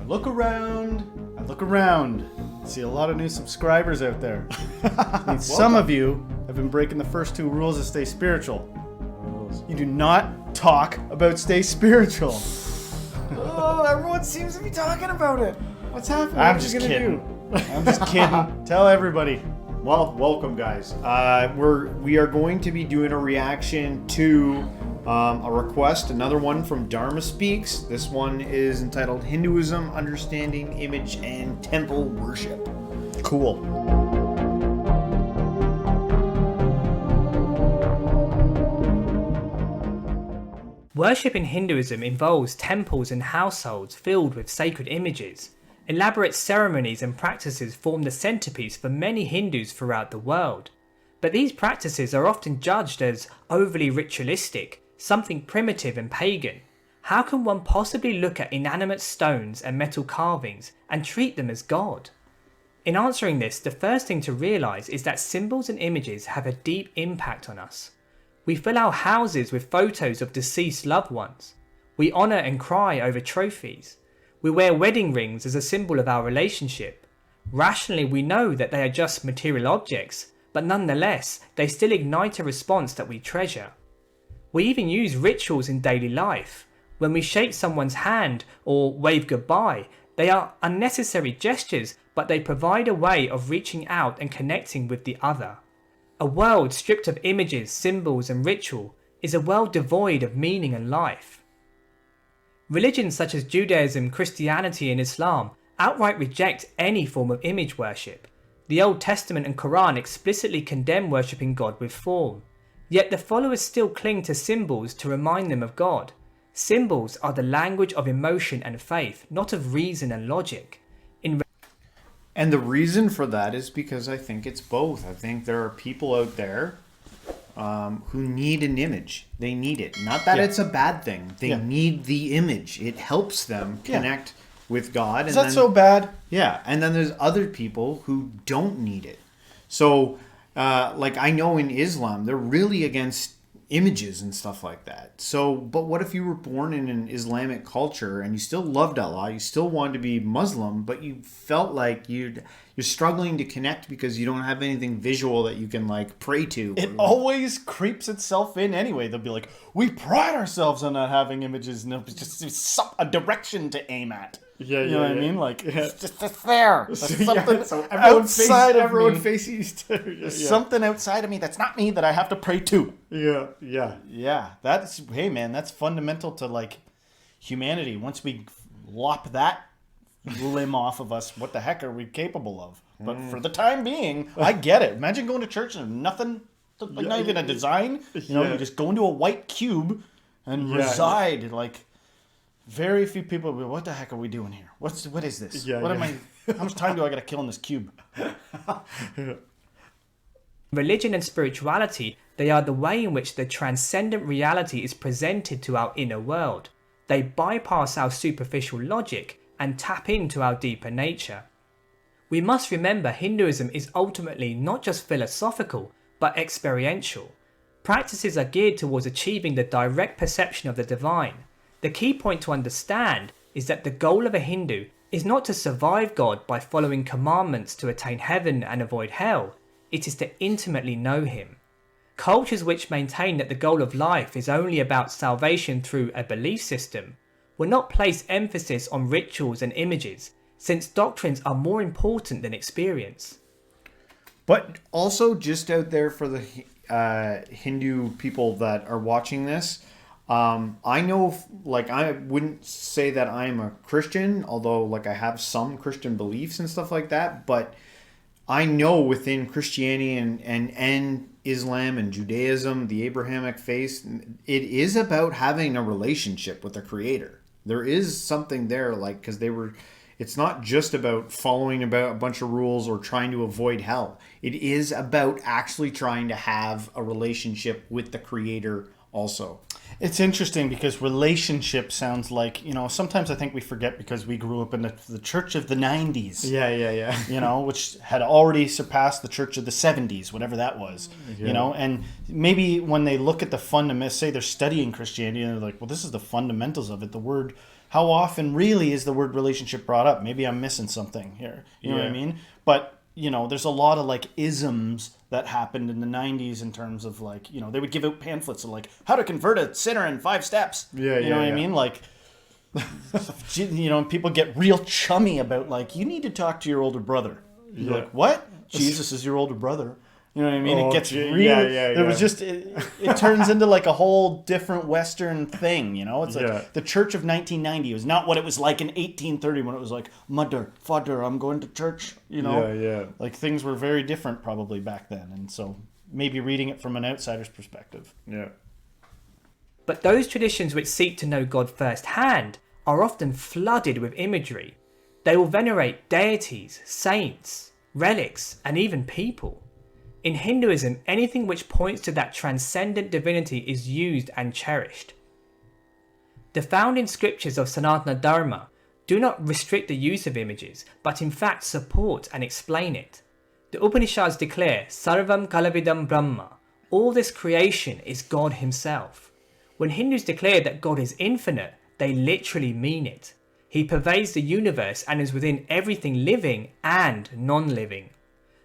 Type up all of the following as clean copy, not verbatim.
look around. I look around. See a lot of new subscribers out there. Some of you have been breaking the first 2 rules of Stay Spiritual. You do not talk about Stay Spiritual. Oh, everyone seems to be talking about it. What's happening? I'm just kidding. I'm just kidding. Tell everybody. Well, welcome, guys. We are going to be doing a reaction to a request, another one from Dharma Speaks. This one is entitled Hinduism, Understanding Image and Temple Worship. Cool. Worship in Hinduism involves temples and households filled with sacred images. Elaborate ceremonies and practices form the centerpiece for many Hindus throughout the world. But these practices are often judged as overly ritualistic, something primitive and pagan. How can one possibly look at inanimate stones and metal carvings and treat them as God? In answering this, the first thing to realize is that symbols and images have a deep impact on us. We fill our houses with photos of deceased loved ones. We honor and cry over trophies. We wear wedding rings as a symbol of our relationship. Rationally, we know that they are just material objects, but nonetheless, they still ignite a response that we treasure. We even use rituals in daily life. When we shake someone's hand or wave goodbye, they are unnecessary gestures, but they provide a way of reaching out and connecting with the other. A world stripped of images, symbols, and ritual is a world devoid of meaning and life. Religions such as Judaism, Christianity, and Islam outright reject any form of image worship. The Old Testament and Quran explicitly condemn worshipping God with form. Yet the followers still cling to symbols to remind them of God. Symbols are the language of emotion and faith, not of reason and logic. And the reason for that is because I think it's both. I think there are people out there who need an image. They need it. Not that it's a bad thing. They need the image. It helps them connect with God. Is that so bad? Yeah. And then there's other people who don't need it. So, like I know in Islam, they're really against images and stuff like that. So, but what if you were born in an Islamic culture and you still loved Allah, you still wanted to be Muslim, but you felt like you're struggling to connect because you don't have anything visual that you can like pray to? It always creeps itself in anyway. They'll be like, we pride ourselves on not having images, and it's just a direction to aim at. Yeah, you know what I mean? Like, it's there. There's something so outside of everyone me. Faces There's something outside of me that's not me that I have to pray to. Yeah. That's, hey man, that's fundamental to like humanity. Once we lop that limb off of us, what the heck are we capable of? But for the time being, I get it. Imagine going to church and nothing, like not even a design. You know, you just go into a white cube and reside like. Very few people will be, what the heck are we doing here? What is this? How much time do I got to kill in this cube? Religion and spirituality, they are the way in which the transcendent reality is presented to our inner world. They bypass our superficial logic and tap into our deeper nature. We must remember Hinduism is ultimately not just philosophical, but experiential. Practices are geared towards achieving the direct perception of the divine. The key point to understand is that the goal of a Hindu is not to survive God by following commandments to attain heaven and avoid hell. It is to intimately know him. Cultures which maintain that the goal of life is only about salvation through a belief system will not place emphasis on rituals and images, since doctrines are more important than experience. But also just out there for the Hindu people that are watching this, I know, like, I wouldn't say that I'm a Christian, although, like, I have some Christian beliefs and stuff like that, but I know within Christianity and Islam and Judaism, the Abrahamic faith, it is about having a relationship with the Creator. There is something there, like, because it's not just about following about a bunch of rules or trying to avoid hell. It is about actually trying to have a relationship with the Creator also. It's interesting because relationship sounds like, sometimes I think we forget because we grew up in the church of the 90s. Yeah. Which had already surpassed the church of the 70s, whatever that was. Yeah. And maybe when they look at the fundamentals, say they're studying Christianity and they're like, well, this is the fundamentals of it. The word how often really is the word relationship brought up? Maybe I'm missing something here. You know what I mean? But, you know, there's a lot of like isms that happened in the 90s in terms of like, you know, they would give out pamphlets of like how to convert a sinner in 5 steps. You know what I mean? Like, you know, people get real chummy about like, you need to talk to your older brother. You're like, what? Jesus is your older brother. You know what I mean? It gets really... It was just... It turns into like a whole different Western thing, you know? It's like the church of 1990 was not what it was like in 1830 when it was like, mother, father, I'm going to church, you know? Like things were very different probably back then. And so maybe reading it from an outsider's perspective. But those traditions which seek to know God firsthand are often flooded with imagery. They will venerate deities, saints, relics, and even people. In Hinduism, anything which points to that transcendent divinity is used and cherished. The founding scriptures of Sanatana Dharma do not restrict the use of images, but in fact support and explain it. The Upanishads declare Sarvam Kalavidam Brahma. All this creation is God himself. When Hindus declare that God is infinite, they literally mean it. He pervades the universe and is within everything living and non-living.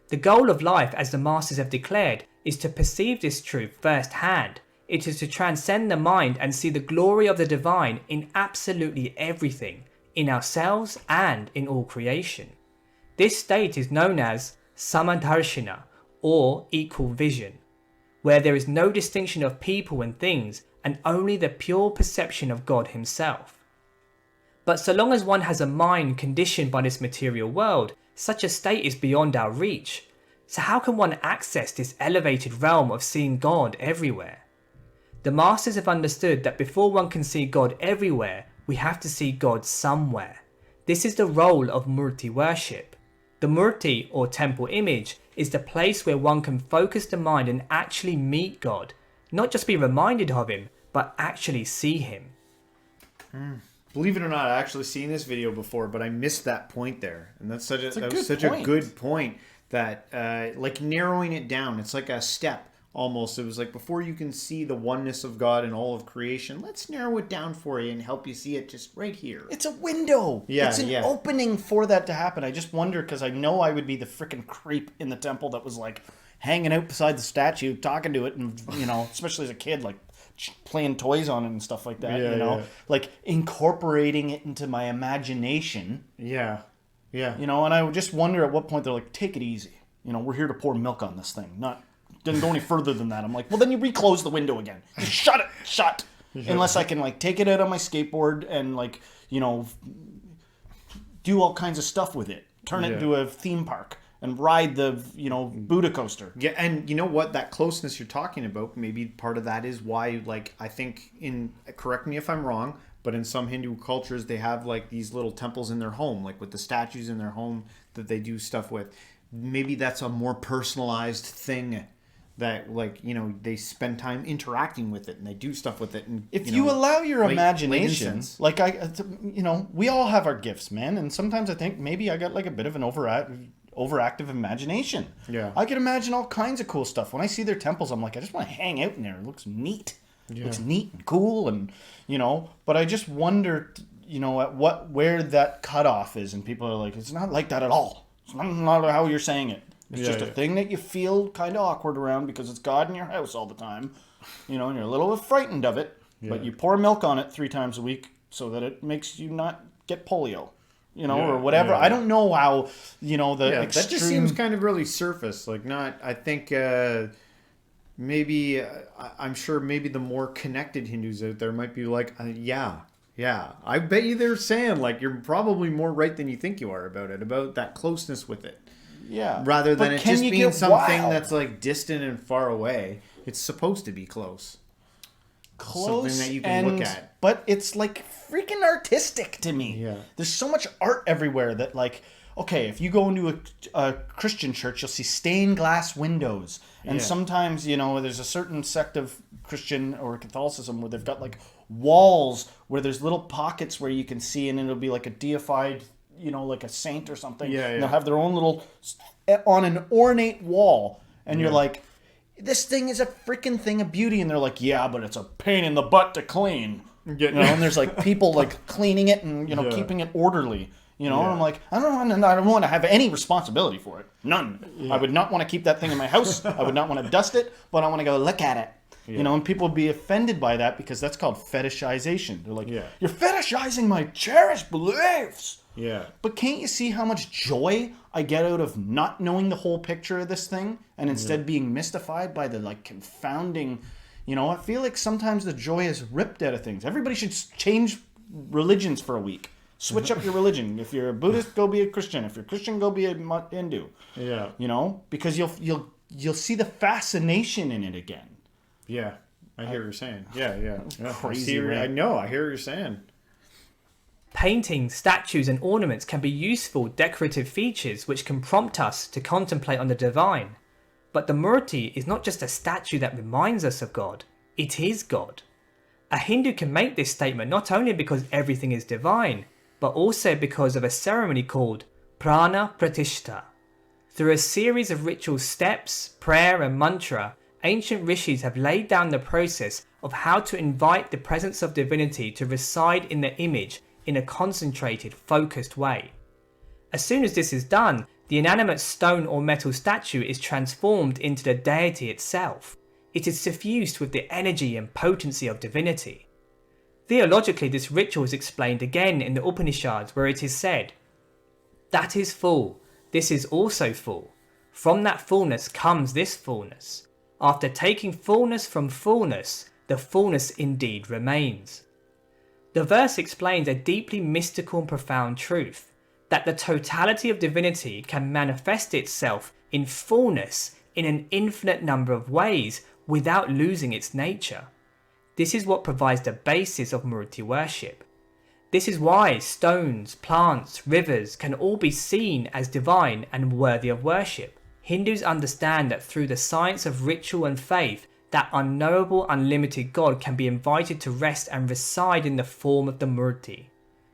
The goal of life, as the masters have declared, is to perceive this truth firsthand. It is to transcend the mind and see the glory of the divine in absolutely everything, in ourselves and in all creation. This state is known as Samadarshana, or equal vision, where there is no distinction of people and things and only the pure perception of God himself. But so long as one has a mind conditioned by this material world, such a state is beyond our reach. So how can one access this elevated realm of seeing God everywhere? The masters have understood that before one can see God everywhere, we have to see God somewhere. This is the role of Murthi worship. The Murthi, or temple image, is the place where one can focus the mind and actually meet God. Not just be reminded of him, but actually see him. Believe it or not, I actually seen this video before, but I missed that point there, and that's such a good point that like narrowing it down. It's like a step almost. It was like before you can see the oneness of God and all of creation, let's narrow it down for you and help you see it just right here. It's a window. It's an opening for that to happen. I just wonder because I know I would be the freaking creep in the temple that was like hanging out beside the statue, talking to it, and you know, especially as a kid, like playing toys on it and stuff like that, you know, like incorporating it into my imagination. You know, and I would just wonder at what point they're like, take it easy. You know, we're here to pour milk on this thing. Didn't go any further than that. I'm like, well, then you reclose the window again. Just shut. Unless I can like take it out on my skateboard and like, you know, do all kinds of stuff with it. Turn it into a theme park. And ride the, you know, Buddha coaster. Yeah, and you know what? That closeness you're talking about, maybe part of that is why, like, I think correct me if I'm wrong, but in some Hindu cultures, they have, like, these little temples in their home, like with the statues in their home that they do stuff with. Maybe that's a more personalized thing that, like, you know, they spend time interacting with it and they do stuff with it. And if you allow your imagination, like, you know, we all have our gifts, man. And sometimes I think maybe I got, like, a bit of an overactive imagination. I can imagine all kinds of cool stuff. When I see their temples, I'm like, I just want to hang out in there. It looks neat. It looks neat and cool, and you know. But I just wonder, you know, where that cutoff is, and people are like, it's not like that at all. It's not how you're saying it. It's just a thing that you feel kind of awkward around because it's God in your house all the time, you know, and you're a little bit frightened of it. But you pour milk on it 3 times a week so that it makes you not get polio. You know, or whatever. I don't know how, you know, the extreme... That just seems kind of really surface. Like, not... I think maybe... I'm sure maybe the more connected Hindus out there might be like, yeah. I bet you they're saying, like, you're probably more right than you think you are about it. About that closeness with it. Yeah. Rather than it just being something that's, like, distant and far away. It's supposed to be close. Something that you can look at. But it's like freaking artistic to me. There's so much art everywhere that, like, okay, if you go into a Christian church, you'll see stained glass windows. And sometimes, you know, there's a certain sect of Christian or Catholicism where they've got like walls where there's little pockets where you can see, and it'll be like a deified, you know, like a saint or something. And they'll have their own little, on an ornate wall. And you're like, this thing is a freaking thing of beauty. And they're like, yeah, but it's a pain in the butt to clean. You know, and there's like people like cleaning it and, you know, keeping it orderly. You know, and I'm like, I don't want to have any responsibility for it. None. I would not want to keep that thing in my house. I would not want to dust it, but I want to go look at it. You know, and people would be offended by that because that's called fetishization. They're like, you're fetishizing my cherished beliefs. Yeah. But can't you see how much joy I get out of not knowing the whole picture of this thing and instead being mystified by the like confounding, you know, I feel like sometimes the joy is ripped out of things. Everybody should change religions for a week. Switch up your religion. If you're a Buddhist, go be a Christian. If you're a Christian, go be a Hindu. Yeah. You know, because you'll see the fascination in it again. Yeah, I hear what you're saying. Yeah. Crazy. I know. I hear what you're saying. Paintings, statues, and ornaments can be useful decorative features which can prompt us to contemplate on the divine. But the Murti is not just a statue that reminds us of God, it is God. A Hindu can make this statement not only because everything is divine, but also because of a ceremony called Prana Pratishta. Through a series of ritual steps, prayer, and mantra, ancient rishis have laid down the process of how to invite the presence of divinity to reside in the image in a concentrated, focused way. As soon as this is done, the inanimate stone or metal statue is transformed into the deity itself. It is suffused with the energy and potency of divinity. Theologically, this ritual is explained again in the Upanishads, where it is said, "That is full, this is also full. From that fullness comes this fullness. After taking fullness from fullness, the fullness indeed remains." The verse explains a deeply mystical and profound truth, that the totality of divinity can manifest itself in fullness in an infinite number of ways without losing its nature. This is what provides the basis of Murti worship. This is why stones, plants, rivers can all be seen as divine and worthy of worship. Hindus understand that through the science of ritual and faith, that unknowable, unlimited God can be invited to rest and reside in the form of the Murti.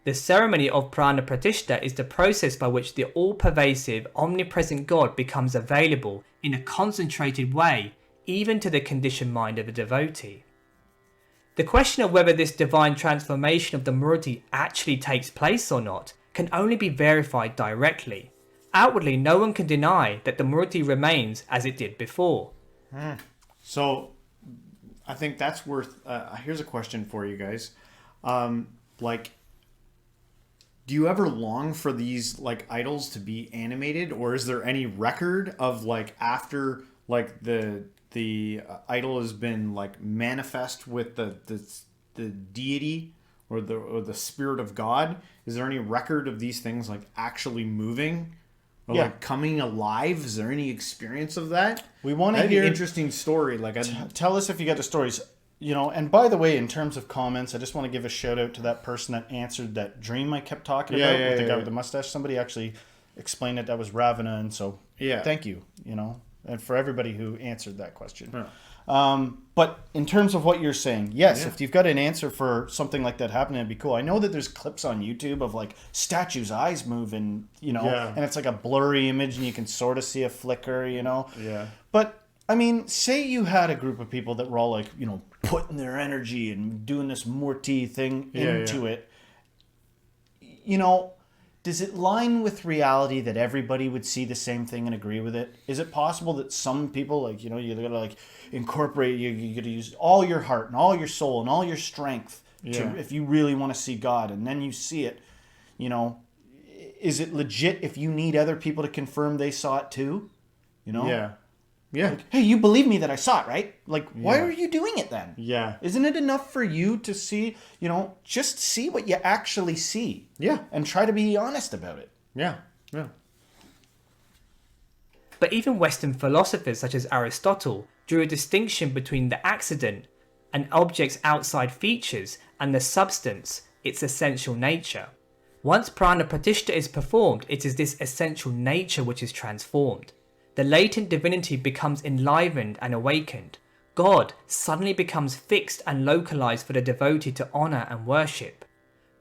The ceremony of Prana Pratishta is the process by which the all-pervasive, omnipresent God becomes available in a concentrated way, even to the conditioned mind of a devotee. The question of whether this divine transformation of the Murti actually takes place or not can only be verified directly. Outwardly, no one can deny that the Murti remains as it did before. So, I think that's worth... here's a question for you guys. Do you ever long for these idols to be animated, or is there any record of after the idol has been manifest with the deity or the spirit of God? Is there any record of these things actually moving or coming alive? Is there any experience of that? We want to hear an interesting story. Tell us if you got the stories. You know, and by the way, in terms of comments, I just want to give a shout out to that person that answered that dream I kept talking about with the guy with the mustache. Somebody actually explained it. That was Ravana, and so thank you. You know, and for everybody who answered that question. Yeah. But in terms of what you're saying, yes, if you've got an answer for something like that happening, it'd be cool. I know that there's clips on YouTube of statues' eyes moving, you know, and it's a blurry image, and you can sort of see a flicker, you know. Yeah. But I mean, say you had a group of people that were all putting their energy and doing this Murti thing into it. You know, does it line with reality that everybody would see the same thing and agree with it? Is it possible that some people, you gotta incorporate, you gotta use all your heart and all your soul and all your strength to, if you really want to see God, and then you see it, you know, is it legit if you need other people to confirm they saw it too? You know? Yeah. Yeah. Hey, you believe me that I saw it, right? Why are you doing it then? Yeah. Isn't it enough for you to see, just see what you actually see? Yeah. And try to be honest about it. Yeah. Yeah. But even Western philosophers such as Aristotle drew a distinction between the accident, an object's outside features, and the substance, its essential nature. Once Prana Pratishta is performed, it is this essential nature which is transformed. The latent divinity becomes enlivened and awakened. God suddenly becomes fixed and localized for the devotee to honor and worship.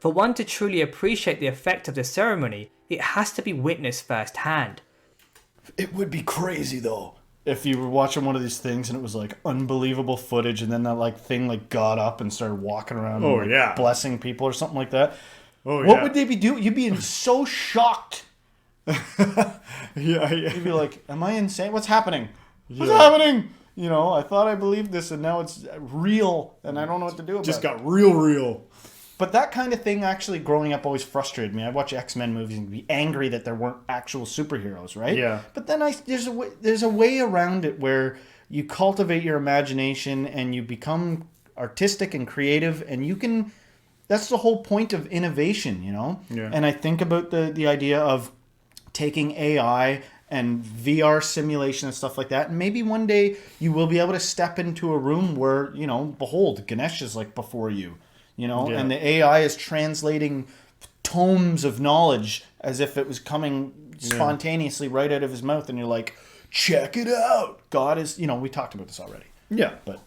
For one to truly appreciate the effect of the ceremony, it has to be witnessed firsthand. It would be crazy though. if you were watching one of these things and it was like unbelievable footage, and then that like thing like got up and started walking around, and, like, blessing people or something like that. What would they be doing? You'd be so shocked. You'd be like, "Am I insane? What's happening? What's happening?" You know, I thought I believed this, and now it's real, and I don't know what to do about it. Just got real. But that kind of thing, actually, growing up always frustrated me. I'd watch X-Men movies and be angry that there weren't actual superheroes, right? Yeah. But then there's a way around it where you cultivate your imagination and you become artistic and creative, and you can... That's the whole point of innovation, you know? Yeah. And I think about the idea of taking AI and VR simulation and stuff like that. And maybe one day you will be able to step into a room where, you know, behold, Ganesh is like before you. You know, and the AI is translating tomes of knowledge as if it was coming spontaneously right out of his mouth. And you're like, check it out. God is, you know, we talked about this already. Yeah. But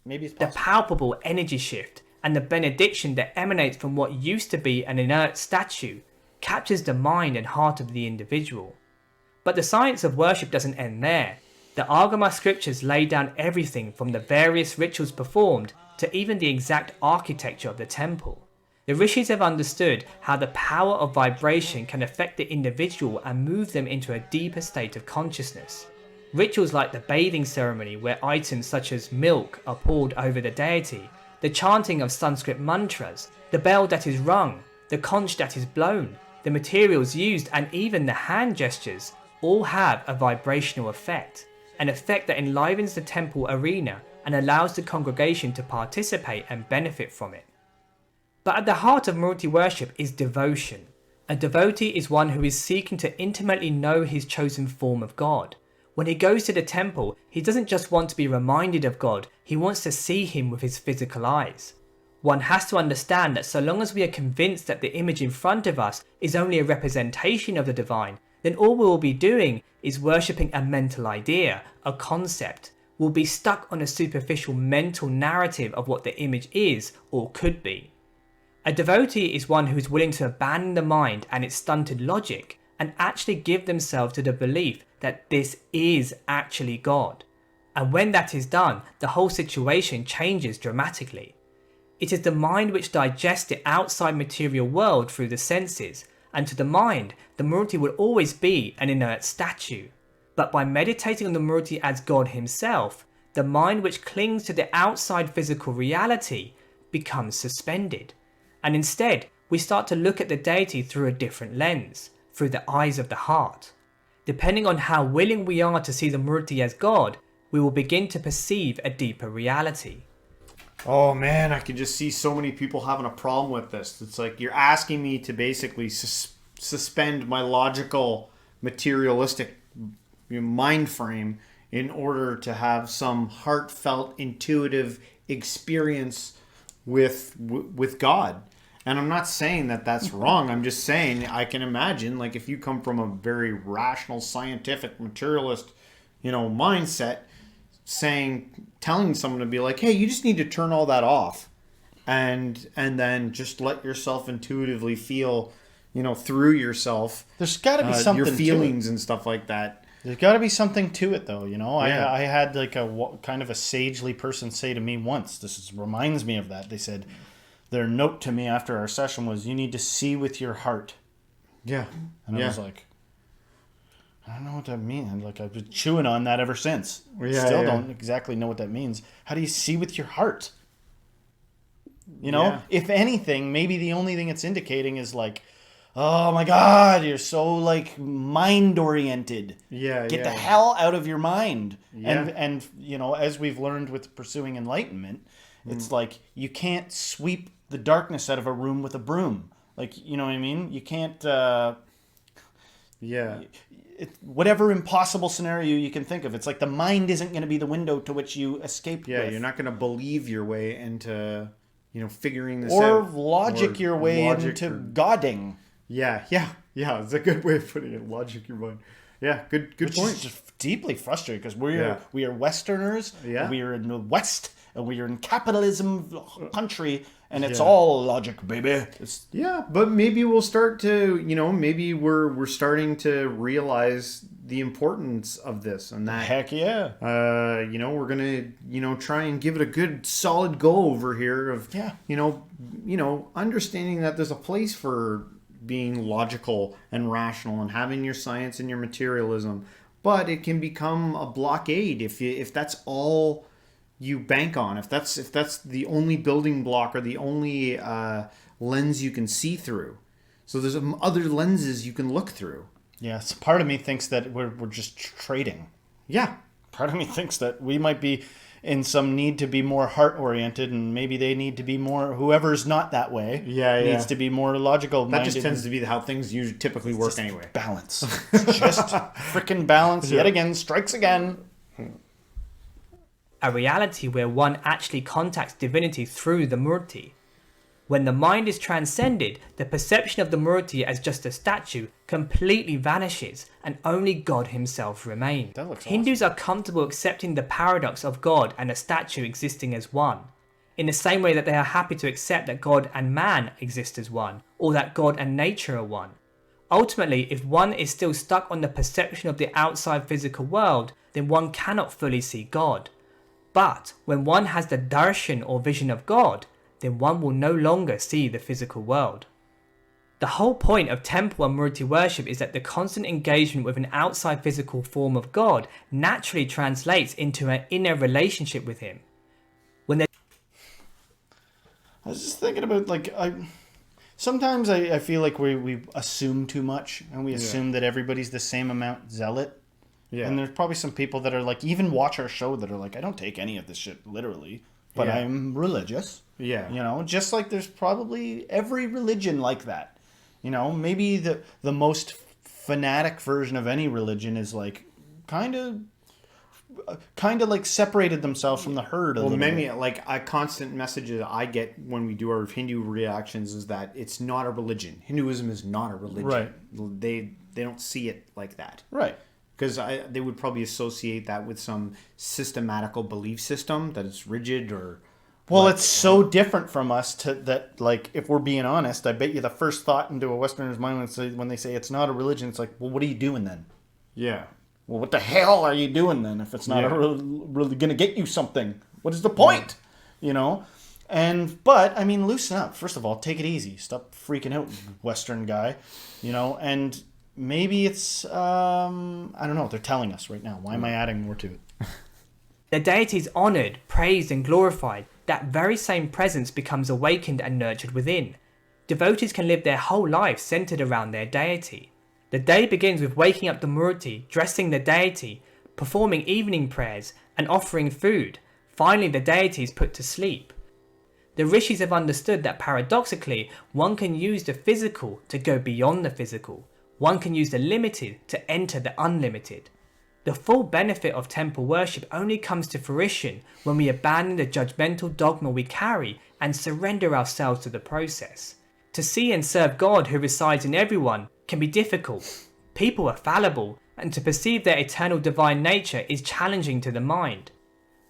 maybe it's possible. possible. The palpable energy shift and the benediction that emanates from what used to be an inert statue captures the mind and heart of the individual. But the science of worship doesn't end there. The Agama scriptures lay down everything from the various rituals performed to even the exact architecture of the temple. The rishis have understood how the power of vibration can affect the individual and move them into a deeper state of consciousness. Rituals like the bathing ceremony, where items such as milk are poured over the deity, the chanting of Sanskrit mantras, the bell that is rung, the conch that is blown, the materials used, and even the hand gestures all have a vibrational effect, an effect that enlivens the temple arena and allows the congregation to participate and benefit from it. But at the heart of Murthi worship is devotion. A devotee is one who is seeking to intimately know his chosen form of God. When he goes to the temple, he doesn't just want to be reminded of God, he wants to see him with his physical eyes. One has to understand that so long as we are convinced that the image in front of us is only a representation of the divine, then all we will be doing is worshipping a mental idea, a concept. We'll be stuck on a superficial mental narrative of what the image is or could be. A devotee is one who is willing to abandon the mind and its stunted logic and actually give themselves to the belief that this is actually God. And when that is done, the whole situation changes dramatically. It is the mind which digests the outside material world through the senses, and to the mind, the Murti will always be an inert statue. But by meditating on the Murti as God himself, the mind which clings to the outside physical reality becomes suspended. And instead, we start to look at the deity through a different lens, through the eyes of the heart. Depending on how willing we are to see the Murti as God, we will begin to perceive a deeper reality. Oh man, I can just see so many people having a problem with this. It's like you're asking me to basically suspend my logical, materialistic mind frame in order to have some heartfelt, intuitive experience with God. And I'm not saying that that's wrong. I'm just saying I can imagine, like, if you come from a very rational, scientific, materialist, mindset, telling someone to be like, hey, you just need to turn all that off, and then just let yourself intuitively feel, through yourself. There's got to be something your feelings and stuff like that. There's got to be something to it, though. Yeah. I had like a kind of a sagely person say to me once. Reminds me of that. They said their note to me after our session was, "You need to see with your heart." Yeah, and I was like, I don't know what that means. Like, I've been chewing on that ever since. Still don't exactly know what that means. How do you see with your heart? If anything, maybe the only thing it's indicating is like, oh my God, you're so like mind oriented. Get the hell out of your mind. Yeah. And as we've learned with pursuing enlightenment, it's like you can't sweep the darkness out of a room with a broom. Like, you know what I mean? You can't. Whatever impossible scenario you can think of, it's like the mind isn't going to be the window to which you escape. Yeah, you're not going to believe your way into figuring this out, or logic your way into godding. Yeah, it's a good way of putting it. Logic your mind. Yeah, good point. Is just deeply frustrating because we are Westerners. Yeah. We are in the West and we are in capitalism country, and it's all logic, baby. But maybe we'll start to maybe we're starting to realize the importance of this and that. Heck yeah. We're gonna try and give it a good solid go over here of understanding that there's a place for being logical and rational and having your science and your materialism, but it can become a blockade if that's all you bank on, if that's the only building block or the only lens you can see through. So there's other lenses you can look through. Yes, part of me thinks that we're just trading. Yeah. Part of me thinks that we might be in some need to be more heart-oriented, and maybe they need to be more, whoever's not that way, needs to be more logical. That just tends to be how things usually typically work anyway. Balance. Just freaking balance yet again, strikes again. A reality where one actually contacts divinity through the Murthi. When the mind is transcended, the perception of the Murthi as just a statue completely vanishes and only God himself remains. That looks Hindus are comfortable accepting the paradox of God and a statue existing as one, in the same way that they are happy to accept that God and man exist as one, or that God and nature are one. Ultimately, if one is still stuck on the perception of the outside physical world, then one cannot fully see God. But when one has the darshan or vision of God, then one will no longer see the physical world. The whole point of temple and Murti worship is that the constant engagement with an outside physical form of God naturally translates into an inner relationship with him. I was just thinking about, sometimes I feel like we assume too much, and we assume that everybody's the same amount zealot. Yeah. And there's probably some people that are even watch our show that are I don't take any of this shit literally, but I'm religious. Yeah. Just like there's probably every religion like that. Maybe the most fanatic version of any religion is kind of separated themselves from the herd a little bit. A constant message that I get when we do our Hindu reactions is that it's not a religion. Hinduism is not a religion. Right. They don't see it like that. Right. Because they would probably associate that with some systematical belief system that is rigid or... Well, it's so different from us that if we're being honest, I bet you the first thought into a Westerner's mind when they say it's not a religion, it's well, what are you doing then? Yeah. Well, what the hell are you doing then if it's not really going to get you something? What is the point? But, loosen up. First of all, take it easy. Stop freaking out, Western guy. And maybe it's, I don't know. They're telling us right now. Why am I adding more to it? The deity is honoured, praised and glorified. That very same presence becomes awakened and nurtured within. Devotees can live their whole life centered around their deity. The day begins with waking up the Murti, dressing the deity, performing evening prayers and offering food. Finally, the deity is put to sleep. The rishis have understood that paradoxically, one can use the physical to go beyond the physical. One can use the limited to enter the unlimited. The full benefit of temple worship only comes to fruition when we abandon the judgmental dogma we carry and surrender ourselves to the process. To see and serve God who resides in everyone can be difficult. People are fallible, and to perceive their eternal divine nature is challenging to the mind.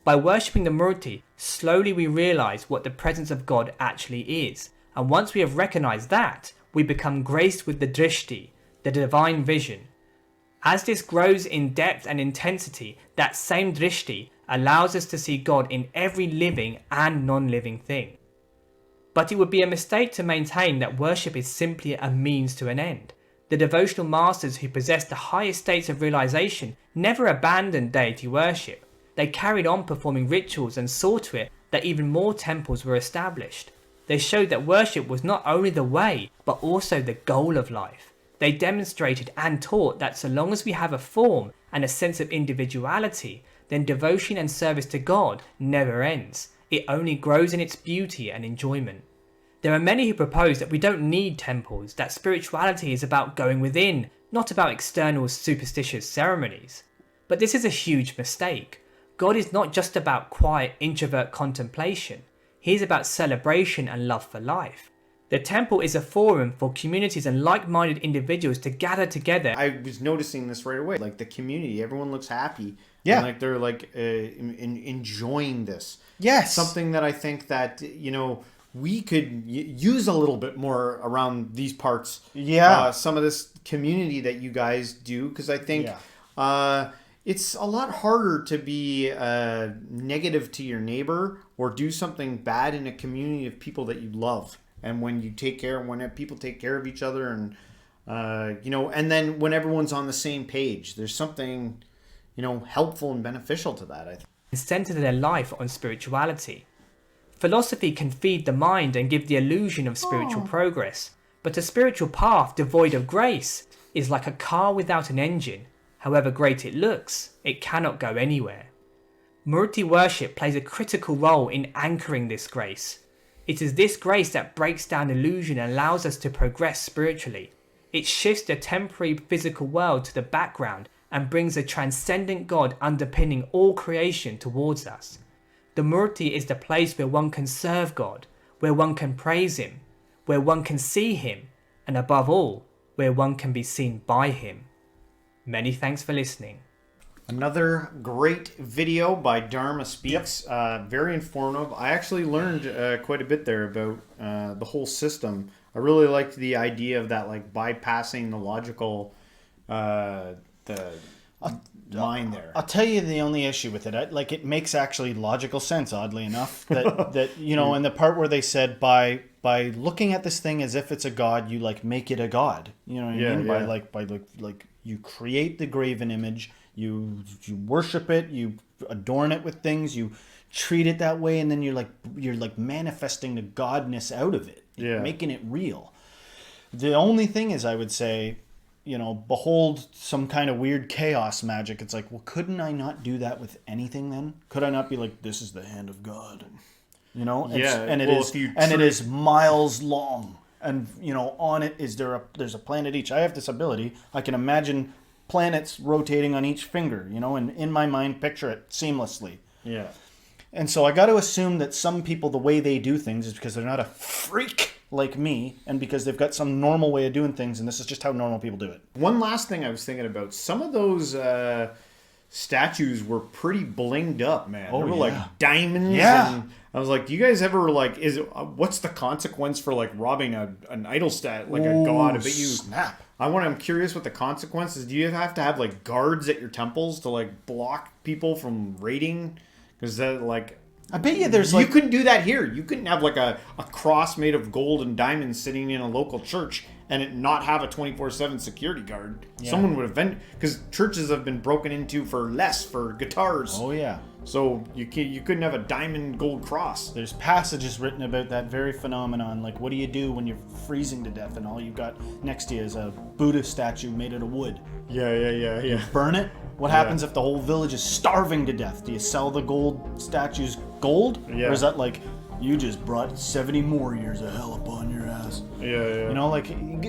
By worshipping the Murti, slowly we realize what the presence of God actually is, and once we have recognized that, we become graced with the drishti, the divine vision. As this grows in depth and intensity, that same drishti allows us to see God in every living and non-living thing. But it would be a mistake to maintain that worship is simply a means to an end. The devotional masters who possessed the highest states of realization never abandoned deity worship. They carried on performing rituals and saw to it that even more temples were established. They showed that worship was not only the way, but also the goal of life. They demonstrated and taught that so long as we have a form and a sense of individuality, then devotion and service to God never ends. It only grows in its beauty and enjoyment. There are many who propose that we don't need temples, that spirituality is about going within, not about external superstitious ceremonies. But this is a huge mistake. God is not just about quiet introvert contemplation. He is about celebration and love for life. The temple is a forum for communities and like-minded individuals to gather together. I was noticing this right away. The community, everyone looks happy. Yeah. And they're enjoying this. Yes. Something that I think that, we could use a little bit more around these parts. Yeah. Some of this community that you guys do. Because I think it's a lot harder to be negative to your neighbor or do something bad in a community of people that you love. And when people take care of each other and, and then when everyone's on the same page, there's something, helpful and beneficial to that, I think. Center their life on spirituality. Philosophy can feed the mind and give the illusion of spiritual progress, but a spiritual path devoid of grace is like a car without an engine. However great it looks, it cannot go anywhere. Murthi worship plays a critical role in anchoring this grace. It is this grace that breaks down illusion and allows us to progress spiritually. It shifts the temporary physical world to the background and brings a transcendent God underpinning all creation towards us. The Murthi is the place where one can serve God, where one can praise Him, where one can see Him, and above all, where one can be seen by Him. Many thanks for listening. Another great video by Dharma Speaks. Yep. Very informative. I actually learned quite a bit there about the whole system. I really liked the idea of that, like bypassing the logical mind there. I'll tell you the only issue with it. It makes actually logical sense, oddly enough. That in the part where they said by looking at this thing as if it's a god, you make it a god. You know what I mean? Yeah. By you create the graven image, you worship it, you adorn it with things, you treat it that way, and then you're manifesting the godness out of it, making it real. The only thing is, I would say, behold some kind of weird chaos magic. It's like, well, couldn't I not do that with anything then? Could I not be like, this is the hand of God? It is miles long. And, on it there's a planet each. I have this ability. I can imagine planets rotating on each finger, and in my mind, picture it seamlessly. Yeah. And so I got to assume that some people, the way they do things is because they're not a freak like me, and because they've got some normal way of doing things, and this is just how normal people do it. One last thing I was thinking about, some of those statues were pretty blinged up, man. Oh, they were diamonds. Yeah. And I was like, do you guys ever what's the consequence for robbing an idol stat, a god? I bet you snap. I'm curious what the consequences. Do you have to have guards at your temples to block people from raiding? Because I bet you there's you couldn't do that here. You couldn't have a cross made of gold and diamonds sitting in a local church and it not have a 24/7 security guard. Yeah. Someone would have because churches have been broken into for guitars. Oh yeah. So you couldn't have a diamond gold cross. There's passages written about that very phenomenon. What do you do when you're freezing to death and all you've got next to you is a Buddha statue made out of wood? Yeah. You burn it? What happens if the whole village is starving to death? Do you sell the gold statues gold? Yeah. Or is that you just brought 70 more years of hell upon your ass? Yeah.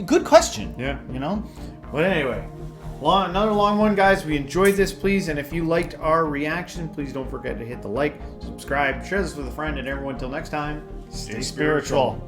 Good question. Yeah. But anyway, another long one, guys. We enjoyed this, please. And if you liked our reaction, please don't forget to hit the like, subscribe, share this with a friend, and everyone. Until next time, stay spiritual.